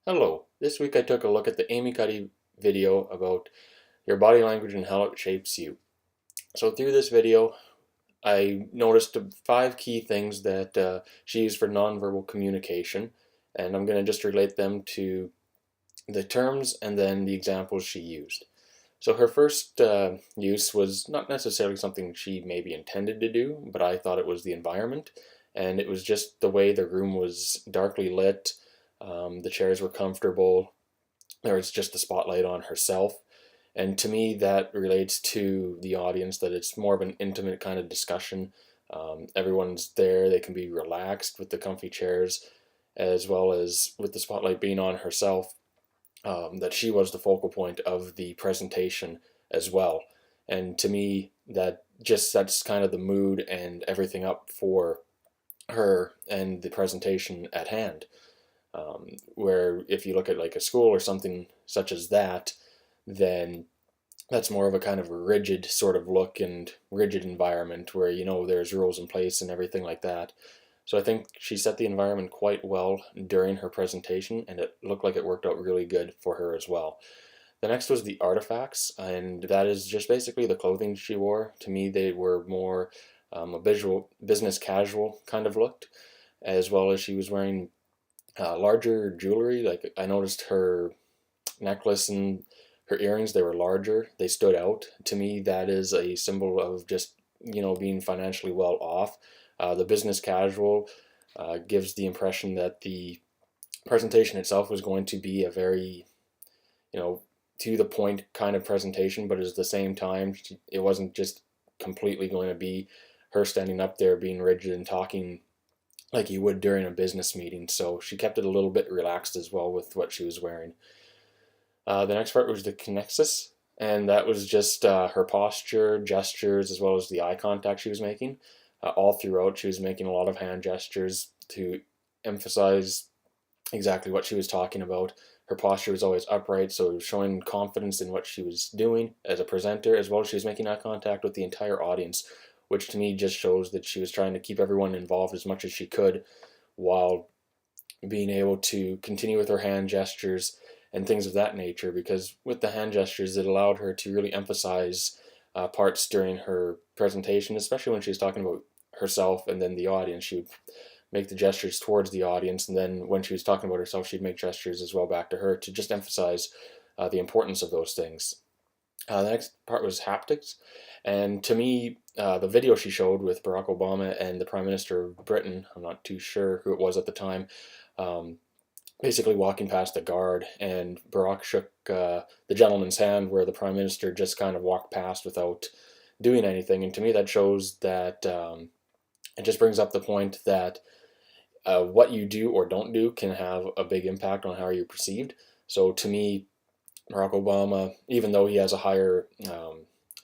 Hello. This week I took a look at the Amy Cuddy video about your body language and how it shapes you. So through this video, I noticed five key things that she used for nonverbal communication, and I'm going to just relate them to the terms and then the examples she used. So her first use was not necessarily something she maybe intended to do, but I thought it was the environment, and it was just the way the room was darkly lit. The chairs were comfortable. There was just the spotlight on herself. And to me, that relates to the audience, that it's more of an intimate kind of discussion. Everyone's there, they can be relaxed with the comfy chairs, as well as with the spotlight being on herself, that she was the focal point of the presentation as well. And to me, that just sets kind of the mood and everything up for her and the presentation at hand. Where if you look at like a school or something such as that, then that's more of a kind of a rigid sort of look and rigid environment where there's rules in place and everything like that. So I think she set the environment quite well during her presentation, and it looked like it worked out really good for her as well. The next was the artifacts, and that is just basically the clothing she wore. To me, they were more a visual business casual kind of look, as well as she was wearing larger jewelry. Like I noticed her necklace and her earrings, they were larger, they stood out. To me, that is a symbol of just, being financially well off. The business casual gives the impression that the presentation itself was going to be a very, you know, to the point kind of presentation, but at the same time, it wasn't just completely going to be her standing up there being rigid and talking like you would during a business meeting. So she kept it a little bit relaxed as well with what she was wearing. The next part was the kinexis, and that was just her posture, gestures, as well as the eye contact she was making. All throughout, she was making a lot of hand gestures to emphasize exactly what she was talking about. Her posture was always upright, so it was showing confidence in what she was doing as a presenter, as well as she was making eye contact with the entire audience, which to me just shows that she was trying to keep everyone involved as much as she could while being able to continue with her hand gestures and things of that nature, because with the hand gestures it allowed her to really emphasize parts during her presentation, especially when she was talking about herself and then the audience. She would make the gestures towards the audience, and then when she was talking about herself she'd make gestures as well back to her to just emphasize the importance of those things. The next part was haptics, and to me, the video she showed with Barack Obama and the Prime Minister of Britain, I'm not too sure who it was at the time, um, basically walking past the guard, and Barack shook the gentleman's hand where the Prime Minister just kind of walked past without doing anything. And to me, that shows that it just brings up the point that what you do or don't do can have a big impact on how you're perceived. So to me, Barack Obama, even though he has a higher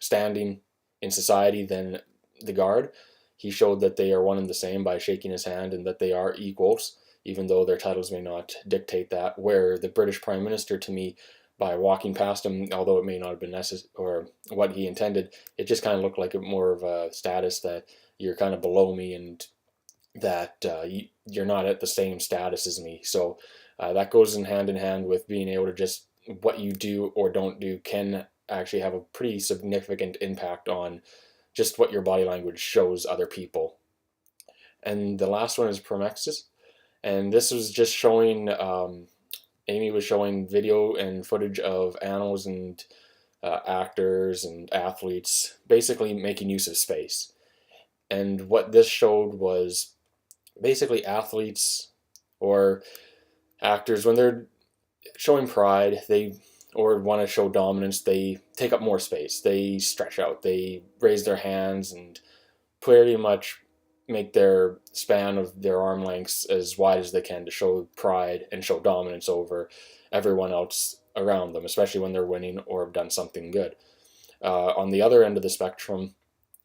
standing in society than the guard, he showed that they are one and the same by shaking his hand, and that they are equals, even though their titles may not dictate that. Where the British Prime Minister, to me, by walking past him, although it may not have been necessary or what he intended, it just kind of looked like more of a status that you're kind of below me, and that you're not at the same status as me. So that goes in hand with being able to just what you do or don't do can actually have a pretty significant impact on just what your body language shows other people. And the last one is promexis, and this was just showing. Amy was showing video and footage of animals and actors and athletes basically making use of space. And what this showed was basically athletes or actors, when they're showing pride, they or want to show dominance, they take up more space. They stretch out. They raise their hands and pretty much make their span of their arm lengths as wide as they can to show pride and show dominance over everyone else around them, especially when they're winning or have done something good. On the other end of the spectrum,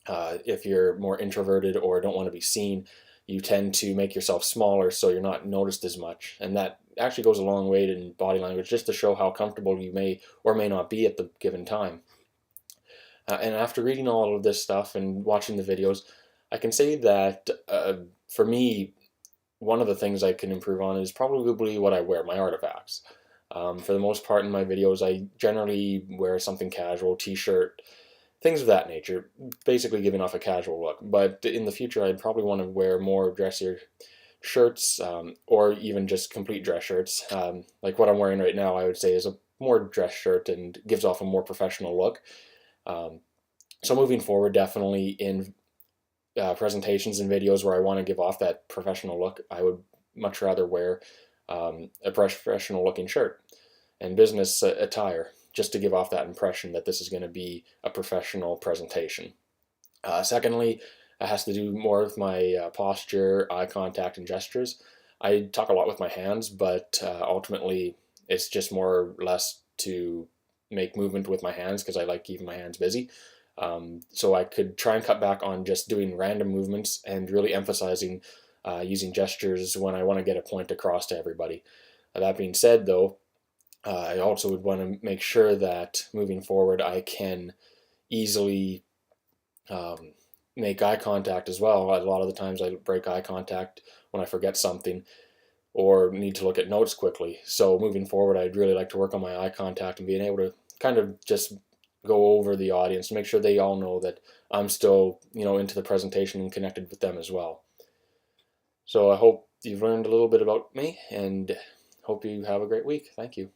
if you're more introverted or don't want to be seen, you tend to make yourself smaller so you're not noticed as much. And that actually goes a long way in body language, just to show how comfortable you may or may not be at the given time. And after reading all of this stuff and watching the videos, I can say that for me, one of the things I can improve on is probably what I wear, my artifacts. For the most part in my videos, I generally wear something casual, t-shirt, things of that nature, basically giving off a casual look. But in the future, I'd probably want to wear more dressier shirts, or even just complete dress shirts. Like what I'm wearing right now, I would say is a more dress shirt and gives off a more professional look. Um, so moving forward, definitely in presentations and videos where I want to give off that professional look, I would much rather wear a professional looking shirt and business attire just to give off that impression that this is going to be a professional presentation. Secondly, it has to do more with my posture, eye contact, and gestures. I talk a lot with my hands, but ultimately it's just more or less to make movement with my hands because I like keeping my hands busy. So I could try and cut back on just doing random movements and really emphasizing using gestures when I want to get a point across to everybody. That being said, though, I also would want to make sure that moving forward I can easily make eye contact as well. A lot of the times I break eye contact when I forget something or need to look at notes quickly. So moving forward, I'd really like to work on my eye contact and being able to kind of just go over the audience, make sure they all know that I'm still, into the presentation and connected with them as well. So I hope you've learned a little bit about me and hope you have a great week. Thank you.